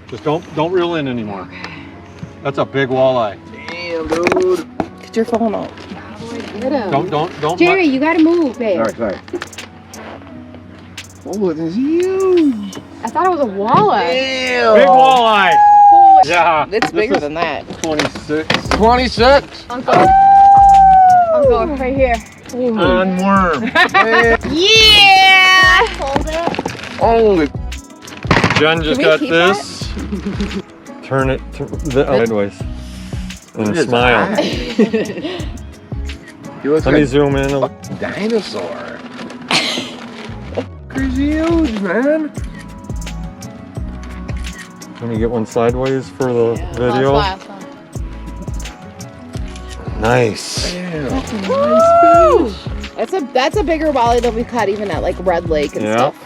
Just don't reel in anymore. Okay. That's a big walleye. Damn, dude. Get your phone out. Don't. Jerry, you gotta move, babe. Sorry. Oh, this is huge. I thought it was a walleye. Damn. Big walleye. Yeah. It's bigger than that. 26. 26. Uncle, right here. On worm. Yeah! Hold it. Holy. Jen just we got keep this. Turn it sideways. And Look at smile. He looks Let me like zoom in. a dinosaur. Crazy huge, man. Let me get one sideways for the video. Last one. Nice. Damn. That's a bigger walleye than we caught even at like Red Lake and Yeah. stuff.